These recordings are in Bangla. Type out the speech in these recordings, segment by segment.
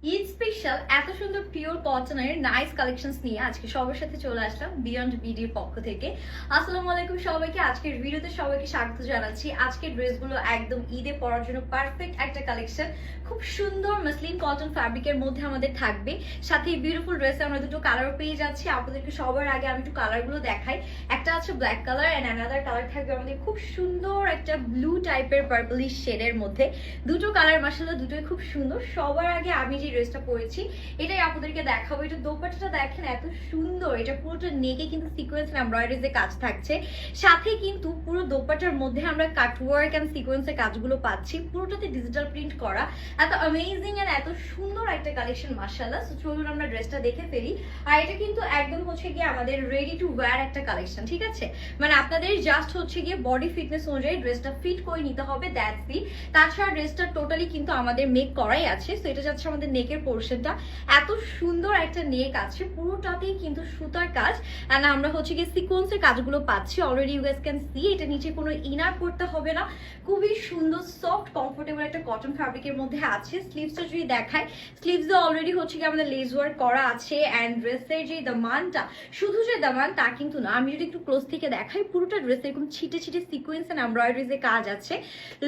ঈদ স্পেশাল এত সুন্দর পিওর কটনের নাইস কালেকশনস নিয়ে আজকে সবার সাথে চলে আসলাম বিয়ন্ড বিডির পক্ষ থেকে। আসসালামু আলাইকুম সবাইকে, আজকের ভিডিওতে সবাইকে স্বাগত জানাচ্ছি। আজকের ড্রেসগুলো একদম ঈদে পরার জন্য পারফেক্ট একটা কালেকশন। খুব সুন্দর মাসলিন কটন ফ্যাব্রিকের মধ্যে আমাদের থাকবে, সাথে বিউটিফুল ড্রেসে আমরা দুটো কালার পেয়ে যাচ্ছি। আপনাদেরকে সবার আগে আমি একটু কালারগুলো দেখাই। একটা আছে black colour and another colour থাকবে আমাদের খুব সুন্দর একটা ব্লু টাইপের পার্পলিশ শেডের মধ্যে। দুটো কালার মাশাআল্লাহ দুটোই খুব সুন্দর। সবার আগে আমি যে ড্রেসটা পরেছি এটাই আপনাদেরকে দেখাবো। এটা দোপাট্টাটা দেখেন এত সুন্দর, এটা পুরোটা নেকে কিন্তু সিকোয়েন্স এমব্রয়ডারিজ এর কাজ থাকছে, সাথে কিন্তু পুরো দোপাট্টার মধ্যে আমরা কাটওয়ার্ক এন্ড সিকোয়েন্সের কাজগুলো পাচ্ছি, পুরোটাতে ডিজিটাল প্রিন্ট করা। এত অ্যামেজিং এন্ড এত সুন্দর একটা কালেকশন মাশাআল্লাহ। সো চলুন আমরা ড্রেসটা দেখে ফেলি। আর এটা কিন্তু একদম হচ্ছে গিয়ে আমাদের রেডি টু ওয়্যার একটা কালেকশন, ঠিক আছে? মানে আপনাদের জাস্ট হচ্ছে গিয়ে বডি ফিটনেস অনুযায়ী ড্রেসটা ফিট করে নিতে হবে, দ্যাটস দি। তাছাড়া ড্রেসটা টোটালি কিন্তু আমাদের মেক করাই আছে। সো এটা যাচ্ছে আমাদের নেকের পোর্শনটা, এত সুন্দর একটা নেক আছে, পুরোটাতেই কিন্তু সুতার কাজ। এন্ড আমরা হচ্ছে গিয়ে সিকোয়েন্সের কাজগুলো পাচ্ছি already, you guys can see. এটা নিচে কোনো ইনার করতে হবে না, খুবই সুন্দর সফট কমফোর্টেবল একটা কটন ফ্যাব্রিকের মধ্যে আছে। স্লিভসটা যদি দেখায়, স্লিভসে অলরেডি হচ্ছে গিয়ে আমাদের লেস ওয়ার্ক করা আছে। এন্ড ড্রেসের যে দামানটা, শুধু যে দামান তা কিন্তু না, আমি যদি একটু ক্লোজ থেকে দেখাই, পুরোটা ড্রেসে এরকম ছিটে ছিটে সিকোয়েন্স এন্ড এমব্রয়ডারিজ এর কাজ আছে।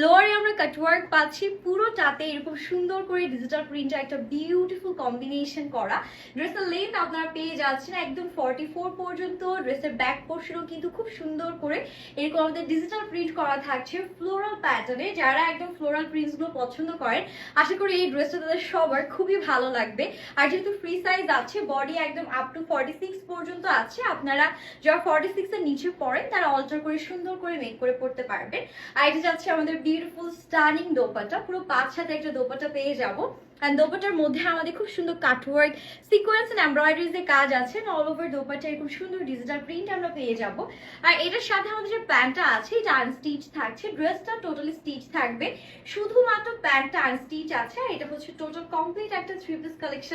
লোয়ারে আমরা কাটওয়ার্ক পাচ্ছি, পুরোটাতে এরকম সুন্দর করে ডিজিটাল প্রিন্টে একটা বিউটিফুল কম্বিনেশন করা। ড্রেসের লেন্থ আপনারা পেয়ে যাচ্ছেন একদম 44 পর্যন্ত। ড্রেসের ব্যাক পোর্শনও কিন্তু খুব সুন্দর করে এরকম আমাদের ডিজিটাল প্রিন্ট করা থাকছে ফ্লোরাল প্যাটার্নে। যারা একদম ফ্লোরাল প্রিন্টস গুলো পছন্দ করেন, আশা করি এই ড্রেসটা তাদের সবার খুবই ভালো লাগবে। আর যেহেতু ফ্রি সাইজ আছে, বডি একদম আপ টু 46 পর্যন্ত আছে, আপনারা যারা 46 এর নিচে পড়েন তারা অল্টার করে সুন্দর করে মেক করে পড়তে পারবেন। আর এটা যাচ্ছে আমাদের বিউটিফুল স্টানিং দোপাট্টা, পুরো 5 সাথে একটা দোপাট্টা পেয়ে যাবো। এন্ড দোপাট্টার মধ্যে আমাদের খুব সুন্দর কাটওয়ার্ক সিকোয়েন্স এন্ড এমব্রয়ডারিজ এর কাজ আছে। অল ওভার দোপাট্টা এরকম সুন্দর ডিজিটাল প্রিন্ট আমরা পেয়ে যাব। আর এটার সাথে আমাদের যে প্যান্টটা আছে এটা আনস্টিচ থাকছে, ড্রেসটা টোটালি স্টিচ থাকবে, শুধুমাত্র প্যান্টটা আনস্টিচ আছে। আর এটা হচ্ছে টোটাল কমপ্লিট একটা থ্রি পিস কালেকশন।